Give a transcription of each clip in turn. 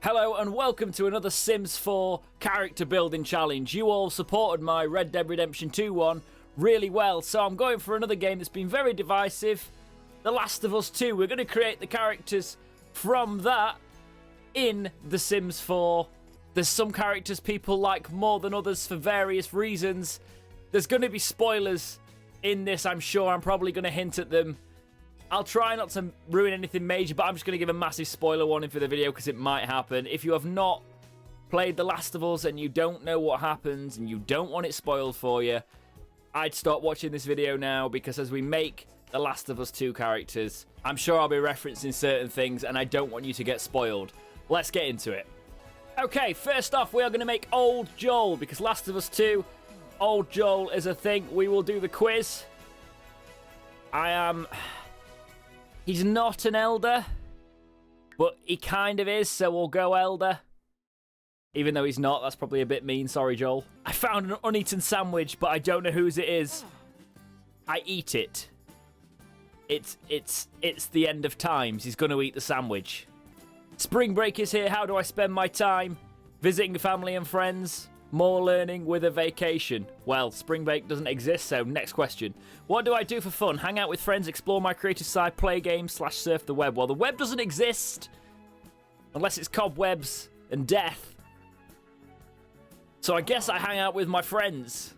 Hello and welcome to another Sims 4 character building challenge. You all supported my Red Dead Redemption 2 one really well, so I'm going for another game that's been very divisive. The Last of Us 2. We're going to create the characters from that in The Sims 4. There's some characters people like more than others for various reasons. There's going to be spoilers in this, I'm sure. I'm probably going to hint at them. I'll try not to ruin anything major, but I'm just going to give a massive spoiler warning for the video because it might happen. If you have not played The Last of Us and you don't know what happens and you don't want it spoiled for you, I'd stop watching this video now, because as we make The Last of Us 2 characters, I'm sure I'll be referencing certain things and I don't want you to get spoiled. Let's get into it. Okay, first off, we are going to make Old Joel, because Last of Us 2, Old Joel is a thing. We will do the quiz. He's not an elder, but he kind of is, so we'll go elder. Even though he's not, that's probably a bit mean. Sorry, Joel. I found an uneaten sandwich, but I don't know whose it is. I eat it. It's the end of times. He's going to eat the sandwich. Spring break is here. How do I spend my time? Visiting family and friends. More learning with a vacation. Well, spring break doesn't exist, so next question. What do I do for fun? Hang out with friends, explore my creative side, play games, / surf the web. Well, the web doesn't exist unless it's cobwebs and death. So I guess I hang out with my friends.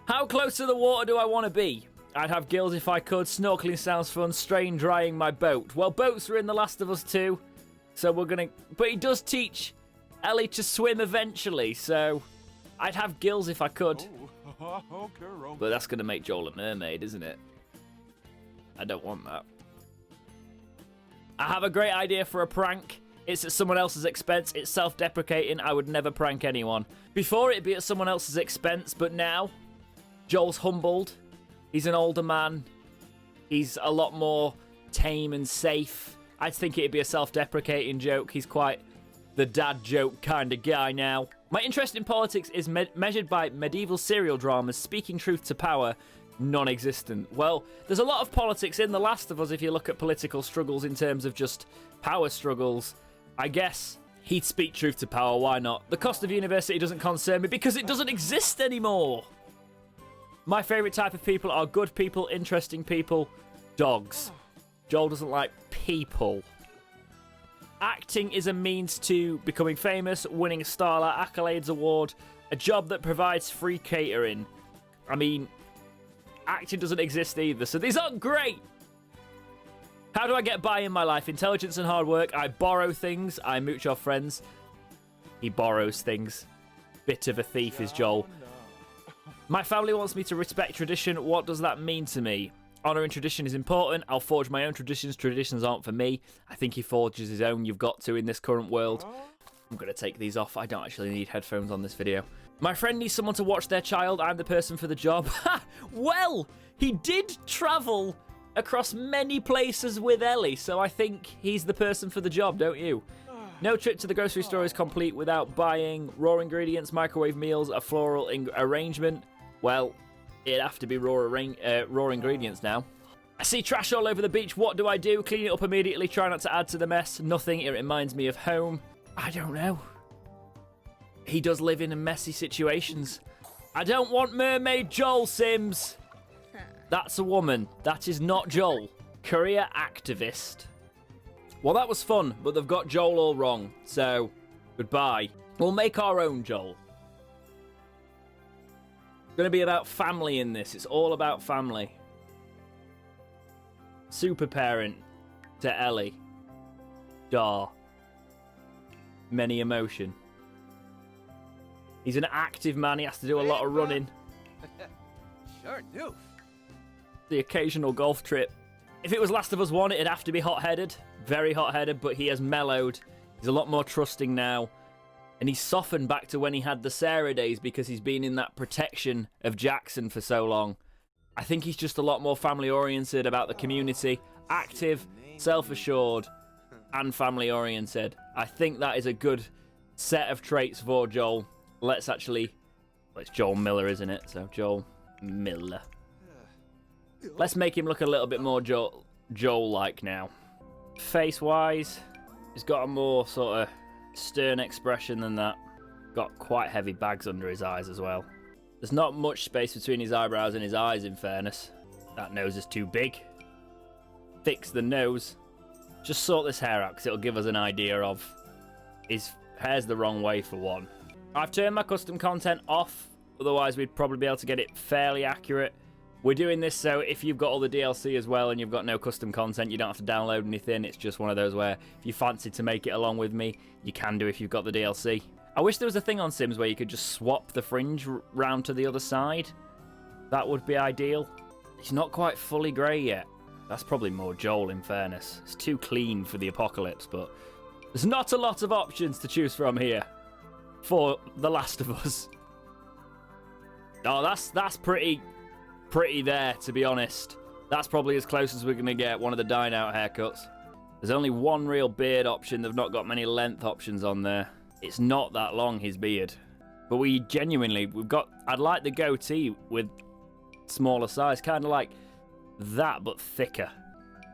How close to the water do I want to be? I'd have gills if I could. Snorkeling sounds fun. Strain drying my boat. Well, boats are in The Last of Us 2, so we're going to... But he does teach Ellie to swim eventually, so I'd have gills if I could. But that's going to make Joel a mermaid, isn't it? I don't want that. I have a great idea for a prank. It's at someone else's expense. It's self-deprecating. I would never prank anyone. Before, it'd be at someone else's expense, but now Joel's humbled. He's an older man. He's a lot more tame and safe. I'd think it'd be a self-deprecating joke. He's quite the dad joke kind of guy now. My interest in politics is measured by medieval serial dramas. Speaking truth to power, non-existent. Well, there's a lot of politics in The Last of Us if you look at political struggles in terms of just power struggles. I guess he'd speak truth to power, why not? The cost of university doesn't concern me because it doesn't exist anymore. My favourite type of people are good people, interesting people, dogs. Joel doesn't like people. Acting is a means to becoming famous, winning a Starlight Accolades Award, a job that provides free catering. I mean, acting doesn't exist either, so these aren't great. How do I get by in my life? Intelligence and hard work. I borrow things. I mooch off friends. He borrows things. Bit of a thief is Joel. My family wants me to respect tradition. What does that mean to me? Honouring tradition is important. I'll forge my own traditions. Traditions aren't for me. I think he forges his own. You've got to in this current world. I'm going to take these off. I don't actually need headphones on this video. My friend needs someone to watch their child. I'm the person for the job. Well, he did travel across many places with Ellie, so I think he's the person for the job, don't you? No trip to the grocery store is complete without buying raw ingredients, microwave meals, a floral arrangement. Well, it'd have to be raw ingredients now. I see trash all over the beach. What do I do? Clean it up immediately. Try not to add to the mess. Nothing. It reminds me of home. I don't know. He does live in messy situations. I don't want Mermaid Joel, Sims. That's a woman. That is not Joel. Career activist. Well, that was fun, but they've got Joel all wrong. So, goodbye. We'll make our own Joel. It's going to be about family in this. It's all about family. Super parent to Ellie. Dar. Many emotion. He's an active man. He has to do a lot of running. Sure do. The occasional golf trip. If it was Last of Us 1, it'd have to be hot-headed. Very hot-headed, but he has mellowed. He's a lot more trusting now. And he's softened back to when he had the Sarah days because he's been in that protection of Jackson for so long. I think he's just a lot more family-oriented about the community. Active, self-assured, and family-oriented. I think that is a good set of traits for Joel. Let's actually... Well, it's Joel Miller, isn't it? So, Joel Miller. Let's make him look a little bit more Joel-like now. Face-wise, He's got a more sort of stern expression than that. Got quite heavy bags under his eyes as well. There's not much space between his eyebrows and his eyes, in fairness. That nose is too big. Fix the nose. Just sort this hair out, because it'll give us an idea of his hair's the wrong way, for one. I've turned my custom content off, otherwise we'd probably be able to get it fairly accurate. We're doing this so if you've got all the DLC as well and you've got no custom content, you don't have to download anything. It's just one of those where if you fancy to make it along with me, you can do if you've got the DLC. I wish there was a thing on Sims where you could just swap the fringe round to the other side. That would be ideal. He's not quite fully grey yet. That's probably more Joel, in fairness. It's too clean for the apocalypse, but there's not a lot of options to choose from here for The Last of Us. Oh, that's pretty there, to be honest. That's probably as close as we're going to get one of the dine out haircuts. There's only one real beard option. They've not got many length options on there. It's not that long, his beard. But I'd like the goatee with smaller size, kind of like that, but thicker.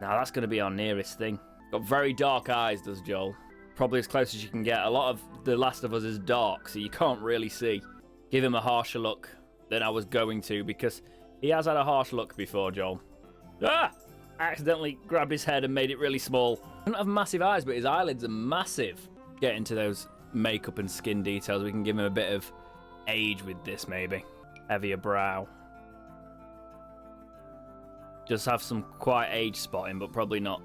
Now, that's going to be our nearest thing. Got very dark eyes, does Joel. Probably as close as you can get. A lot of The Last of Us is dark, so you can't really see. Give him a harsher look than I was going to, because he has had a harsh look before, Joel. Ah! I accidentally grabbed his head and made it really small. He doesn't have massive eyes, but his eyelids are massive. Get into those makeup and skin details. We can give him a bit of age with this, maybe. Heavier brow. Just have some quite age spotting, but probably not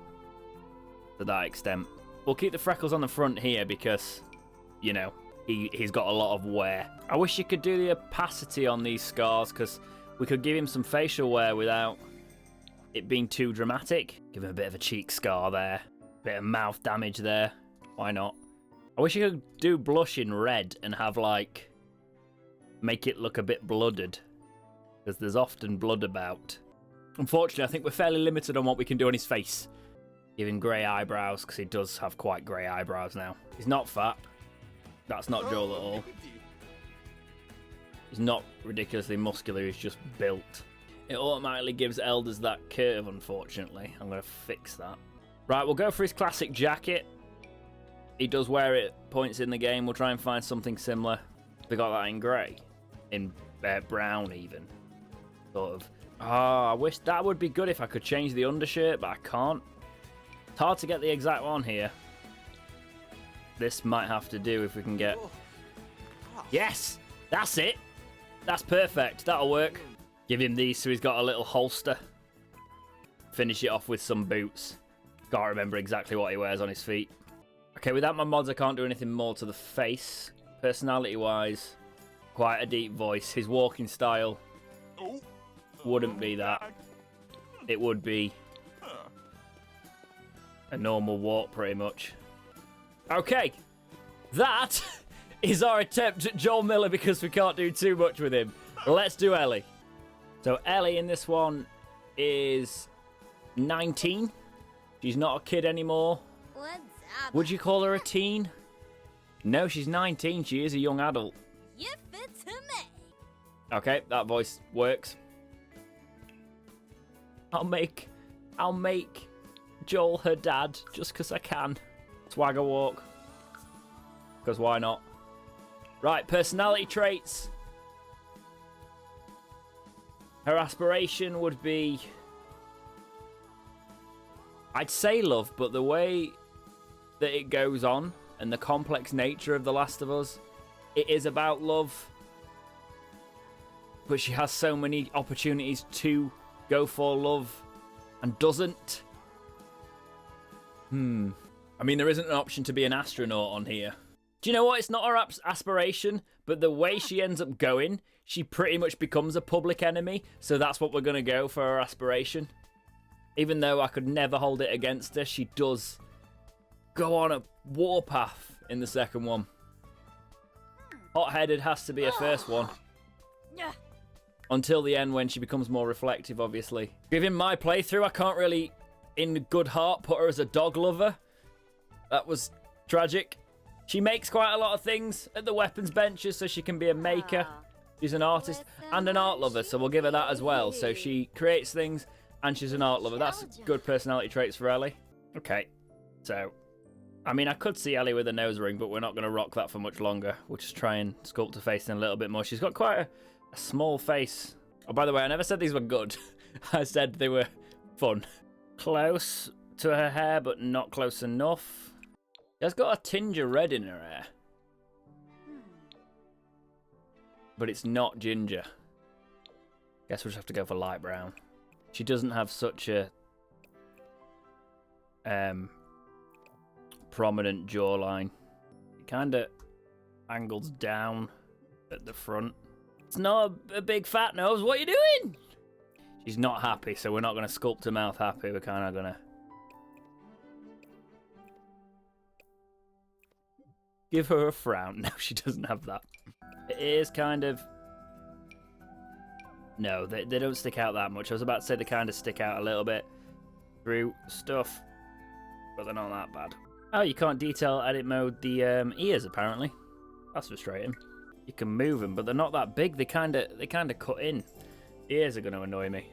to that extent. We'll keep the freckles on the front here because, you know, he's got a lot of wear. I wish you could do the opacity on these scars because we could give him some facial wear without it being too dramatic. Give him a bit of a cheek scar there. Bit of mouth damage there. Why not? I wish you could do blush in red and have, like, make it look a bit blooded. Because there's often blood about. Unfortunately, I think we're fairly limited on what we can do on his face. Give him grey eyebrows, because he does have quite grey eyebrows now. He's not fat. That's not Joel at all. He's not ridiculously muscular, he's just built. It automatically gives elders that curve, unfortunately. I'm going to fix that. Right, we'll go for his classic jacket. He does wear it points in the game. We'll try and find something similar. We got that in grey. In brown, even. Sort of. I wish that would be good if I could change the undershirt, but I can't. It's hard to get the exact one here. This might have to do if we can get... Yes! That's it! That's perfect. That'll work. Give him these so he's got a little holster. Finish it off with some boots. Can't remember exactly what he wears on his feet. Okay, without my mods, I can't do anything more to the face. Personality-wise, quite a deep voice. His walking style wouldn't be that. It would be a normal walk, pretty much. Okay, that is our attempt at Joel Miller because we can't do too much with him. Let's do Ellie. So Ellie in this one is 19. She's not a kid anymore. Would you call her a teen? No, she's 19. She is a young adult. Okay, that voice works. I'll make Joel her dad just because I can. Swagger walk. Because why not? Right, personality traits. Her aspiration would be... I'd say love, but the way that it goes on and the complex nature of The Last of Us, it is about love. But she has so many opportunities to go for love and doesn't. I mean, there isn't an option to be an astronaut on here. Do you know what? It's not her aspiration, but the way she ends up going, she pretty much becomes a public enemy. So that's what we're going to go for her aspiration. Even though I could never hold it against her, she does go on a warpath in the second one. Hot-headed has to be her first one. Until the end when she becomes more reflective, obviously. Given my playthrough, I can't really, in good heart, put her as a dog lover. That was tragic. She makes quite a lot of things at the weapons benches, so she can be a maker. She's an artist and an art lover, so we'll give her that as well. So she creates things and she's an art lover. That's good personality traits for Ellie. Okay, so I mean, I could see Ellie with a nose ring, but we're not going to rock that for much longer. We'll just try and sculpt her face in a little bit more. She's got quite a small face. Oh, by the way, I never said these were good. I said they were fun. Close to her hair, but not close enough. She has got a tinge of red in her hair. But it's not ginger. Guess we'll just have to go for light brown. She doesn't have such a prominent jawline. It kind of angles down at the front. It's not a big fat nose. What are you doing? She's not happy, so we're not going to sculpt her mouth happy. We're kind of going to give her a frown. No, she doesn't have that. It is kind of... No, they don't stick out that much. I was about to say they kind of stick out a little bit through stuff, but they're not that bad. Oh, you can't detail edit mode the ears, apparently. That's frustrating. You can move them, but they're not that big. They kind of cut in. The ears are going to annoy me.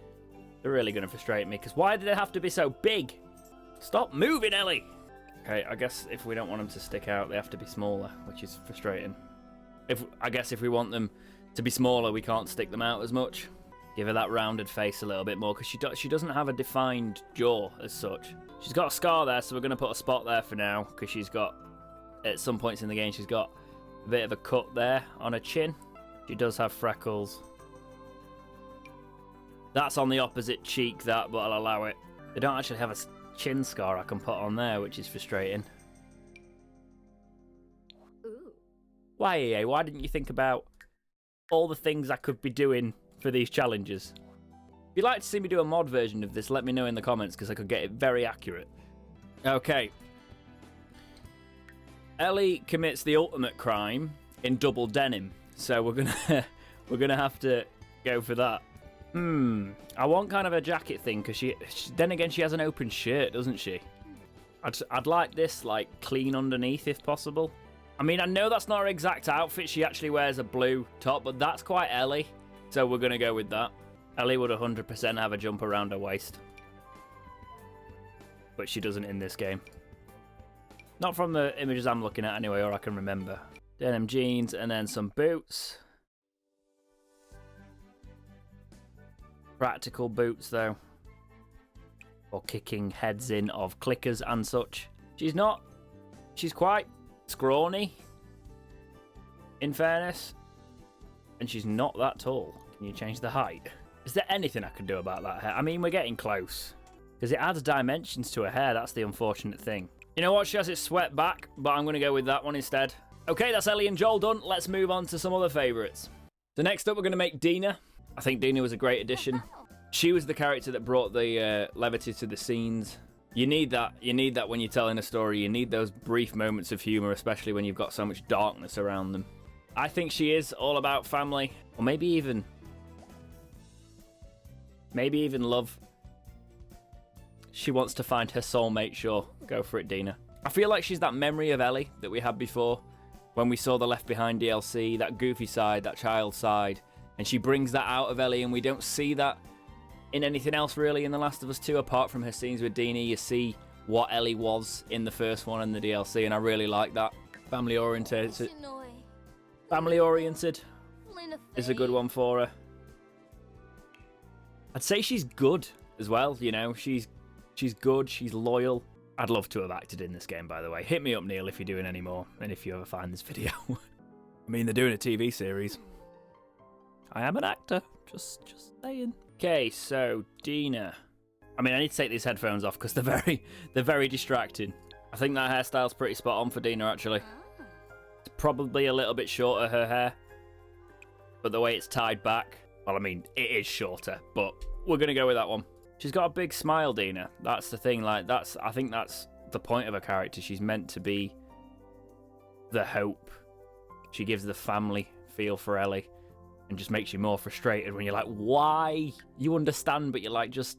They're really going to frustrate me, because why do they have to be so big? Stop moving, Ellie! Okay, I guess if we don't want them to stick out, they have to be smaller, which is frustrating. I guess if we want them to be smaller, we can't stick them out as much. Give her that rounded face a little bit more, because she doesn't have a defined jaw as such. She's got a scar there, so we're going to put a spot there for now, because she's got, at some points in the game, she's got a bit of a cut there on her chin. She does have freckles. That's on the opposite cheek, that, but I'll allow it. They don't actually have a chin scar I can put on there, which is frustrating. Ooh. Why, EA? Why didn't you think about all the things I could be doing for these challenges? If you'd like to see me do a mod version of this, let me know in the comments, because I could get it very accurate. Okay. Ellie commits the ultimate crime in double denim, so we're gonna have to go for that. I want kind of a jacket thing, because she then again she has an open shirt, doesn't she? I'd like this like clean underneath if possible. I mean, I know that's not her exact outfit. She actually wears a blue top, but that's quite Ellie, so we're gonna go with that. Ellie would 100% have a jump around her waist, but she doesn't in this game. Not from the images I'm looking at anyway, or I can remember. Denim jeans and then some boots. Practical boots though, or kicking heads in of clickers and such. She's quite scrawny, in fairness, and she's not that tall. Can you change the height? Is there anything I can do about that hair? I mean, we're getting close, because it adds dimensions to her hair. That's the unfortunate thing. You know what? She has it swept back, but I'm going to go with that one instead. Okay, that's Ellie and Joel done. Let's move on to some other favourites. So next up, we're going to make Dina. I think Dina was a great addition. She was the character that brought the levity to the scenes. You need that. You need that when you're telling a story. You need those brief moments of humour, especially when you've got so much darkness around them. I think she is all about family, or maybe even love. She wants to find her soulmate, sure. Go for it, Dina. I feel like she's that memory of Ellie that we had before when we saw the Left Behind DLC, that goofy side, that child side. And she brings that out of Ellie, and we don't see that in anything else really in The Last of Us 2, apart from her scenes with Dina. You see what Ellie was in the first one and the DLC, and I really like that. Family oriented is a good one for her. I'd say she's good as well, you know. She's good, she's loyal. I'd love to have acted in this game, by the way. Hit me up, Neil, if you're doing any more, and if you ever find this video. I mean, they're doing a TV series. I am an actor, just saying. Okay, so Dina. I mean, I need to take these headphones off because they're very distracting. I think that hairstyle's pretty spot on for Dina, actually. It's probably a little bit shorter, her hair, but the way it's tied back, well, I mean, it is shorter, but we're gonna go with that one. She's got a big smile, Dina. That's the thing. Like, I think that's the point of her character. She's meant to be the hope. She gives the family feel for Ellie, and just makes you more frustrated when you're like, why? You understand, but you're like, just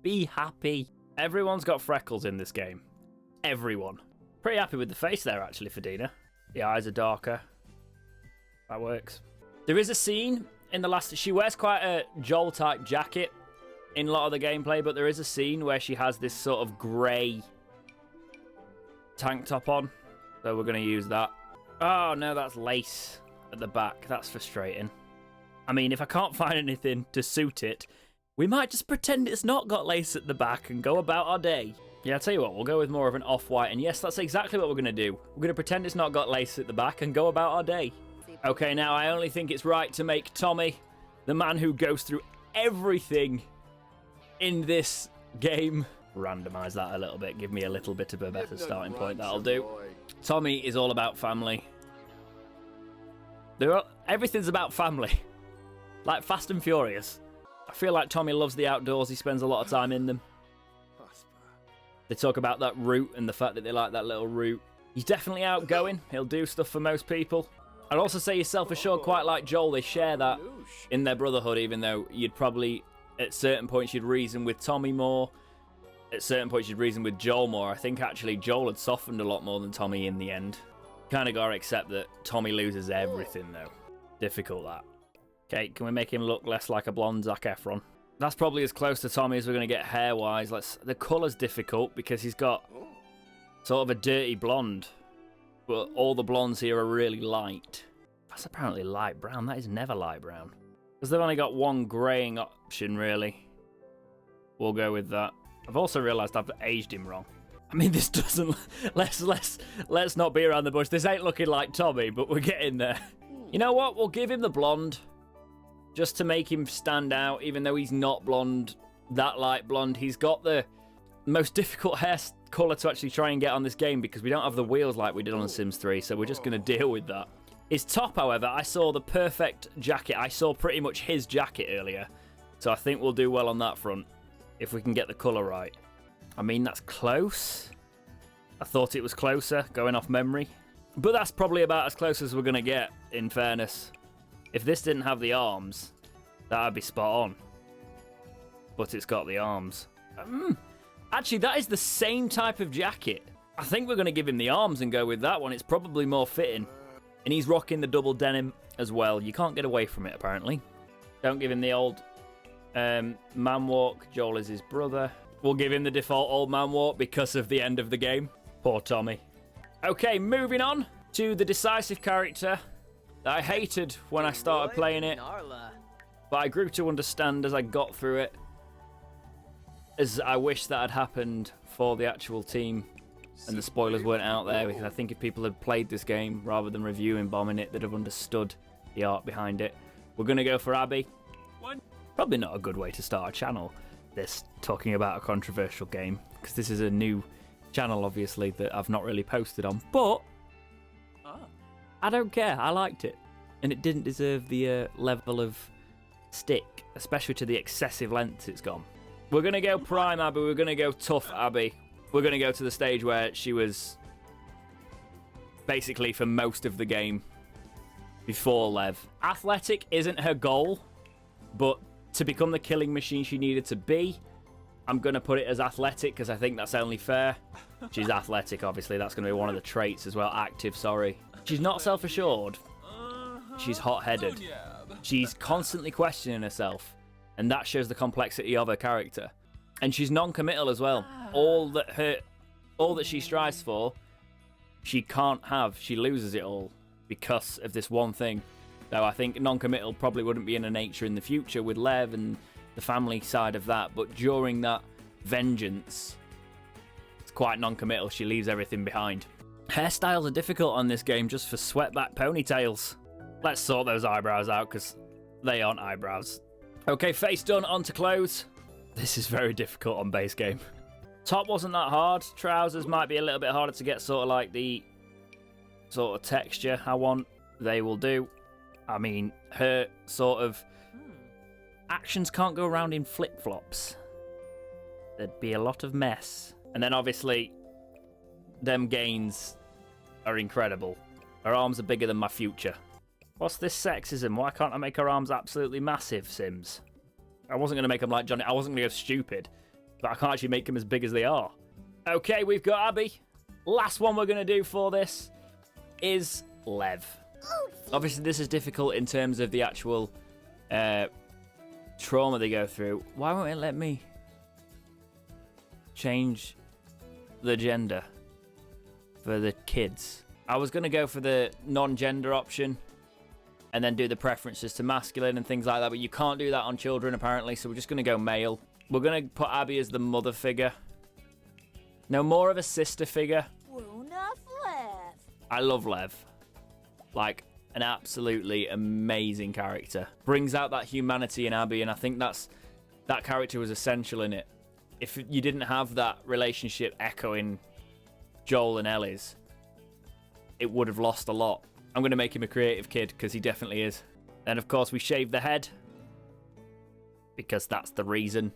be happy. Everyone's got freckles in this game. Everyone. Pretty happy with the face there, actually, for Dina. The eyes are darker. That works. There is a scene in the last... She wears quite a Joel-type jacket in a lot of the gameplay, but there is a scene where she has this sort of grey tank top on, so we're going to use that. Oh, no, that's lace at the back. That's frustrating. I mean, if I can't find anything to suit it, we might just pretend it's not got lace at the back and go about our day. Yeah, I'll tell you what, we'll go with more of an off-white. And yes, that's exactly what we're going to do. We're going to pretend it's not got lace at the back and go about our day. Okay, now I only think it's right to make Tommy, the man who goes through everything in this game, randomize that a little bit, give me a little bit of a better starting point. That'll do. Tommy is all about family. Everything's about family. Like Fast and Furious. I feel like Tommy loves the outdoors. He spends a lot of time in them. They talk about that route and the fact that they like that little route. He's definitely outgoing. He'll do stuff for most people. I'd also say he's self-assured, quite like Joel. They share that in their brotherhood, even though you'd probably, at certain points, you'd reason with Tommy more. At certain points, you'd reason with Joel more. I think, actually, Joel had softened a lot more than Tommy in the end. Kind of got to accept that Tommy loses everything, though. Difficult, that. Okay, can we make him look less like a blonde Zac Efron? That's probably as close to Tommy as we're going to get hair-wise. The colour's difficult because he's got sort of a dirty blonde. But all the blondes here are really light. That's apparently light brown. That is never light brown. Because they've only got one greying option, really. We'll go with that. I've also realised I've aged him wrong. I mean, this doesn't... Let's not be around the bush. This ain't looking like Tommy, but we're getting there. You know what? We'll give him the blonde. Just to make him stand out, even though he's not blonde, that light blonde. He's got the most difficult hair colour to actually try and get on this game because we don't have the wheels like we did on Sims 3, so we're just going to deal with that. His top, however, I saw the perfect jacket. I saw pretty much his jacket earlier, so I think we'll do well on that front if we can get the colour right. I mean, that's close. I thought it was closer, going off memory. But that's probably about as close as we're going to get, in fairness. If this didn't have the arms, that'd be spot on. But it's got the arms. Actually, that is the same type of jacket. I think we're going to give him the arms and go with that one. It's probably more fitting. And he's rocking the double denim as well. You can't get away from it, apparently. Don't give him the old man walk. Joel is his brother. We'll give him the default old man walk because of the end of the game. Poor Tommy. Okay, moving on to the decisive character that I hated when I started playing it, but I grew to understand as I got through it, as I wish that had happened for the actual team and the spoilers weren't out there, because I think if people had played this game rather than reviewing bombing it, they'd have understood the art behind it. We're going to go for Abby. Probably not a good way to start a channel, this talking about a controversial game, because this is a new channel, obviously, that I've not really posted on, but I don't care. I liked it. And it didn't deserve the level of stick, especially to the excessive length it's gone. We're going to go prime Abby. We're going to go tough Abby. We're going to go to the stage where she was basically for most of the game before Lev. Athletic isn't her goal, but to become the killing machine she needed to be, I'm going to put it as athletic because I think that's only fair. She's athletic, obviously. That's going to be one of the traits as well. Active, sorry. She's not self-assured. She's hot-headed. She's constantly questioning herself. And that shows the complexity of her character. And she's non-committal as well. All that she strives for, she can't have. She loses it all because of this one thing. So I think non-committal probably wouldn't be in her nature in the future with Lev and the family side of that. But during that vengeance, it's quite non-committal. She leaves everything behind. Hairstyles are difficult on this game just for swept-back ponytails. Let's sort those eyebrows out because they aren't eyebrows. Okay, face done, on to clothes. This is very difficult on base game. Top wasn't that hard. Trousers might be a little bit harder to get sort of like the sort of texture I want. They will do. I mean, her sort of actions can't go around in flip-flops. There'd be a lot of mess. And then obviously, them gains are incredible. Her arms are bigger than my future. What's this sexism? Why can't I make her arms absolutely massive, Sims? I wasn't going to make them like Johnny. I wasn't going to go stupid. But I can't actually make them as big as they are. Okay, we've got Abby. Last one we're going to do for this is Lev. Obviously, this is difficult in terms of the actual trauma they go through. Why won't it let me change the gender? for the kids. I was going to go for the non-gender option and then do the preferences to masculine and things like that, but you can't do that on children apparently, so we're just going to go male. We're going to put Abby as the mother figure. No, more of a sister figure. I love Lev. Like, an absolutely amazing character. Brings out that humanity in Abby, and I think that character was essential in it. If you didn't have that relationship echoing Joel and Ellie's, it would have lost a lot. I'm going to make him a creative kid, because he definitely is. Then, of course, we shave the head, because that's the reason.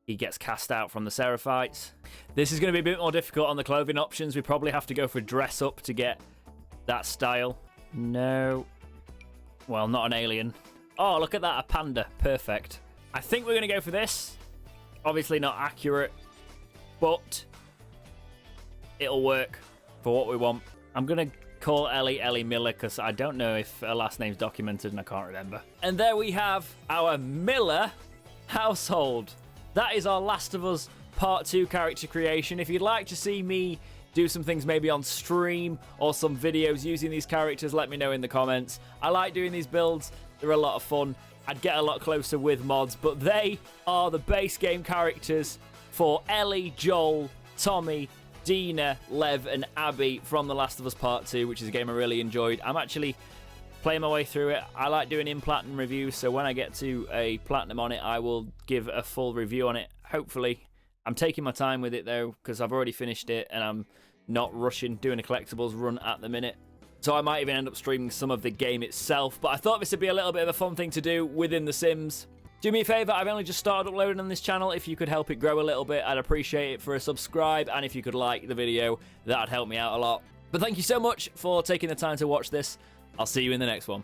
He gets cast out from the Seraphites. This is going to be a bit more difficult on the clothing options. We probably have to go for dress up to get that style. No. Well, not an alien. Oh, look at that, a panda. Perfect. I think we're going to go for this. Obviously not accurate, but it'll work for what we want. I'm going to call Ellie Miller because I don't know if her last name's documented and I can't remember. And there we have our Miller household. That is our Last of Us Part 2 character creation. If you'd like to see me do some things maybe on stream or some videos using these characters, let me know in the comments. I like doing these builds. They're a lot of fun. I'd get a lot closer with mods, but they are the base game characters for Ellie, Joel, Tommy, Dina, Lev, and Abby from The Last of Us Part 2, which is a game I really enjoyed. I'm actually playing my way through it. I like doing in platinum reviews, so when I get to a platinum on it, I will give a full review on it, hopefully. I'm taking my time with it, though, because I've already finished it, and I'm not rushing, doing a collectibles run at the minute. So I might even end up streaming some of the game itself, but I thought this would be a little bit of a fun thing to do within The Sims. Do me a favour, I've only just started uploading on this channel. If you could help it grow a little bit, I'd appreciate it for a subscribe, and if you could like the video, that'd help me out a lot. But thank you so much for taking the time to watch this. I'll see you in the next one.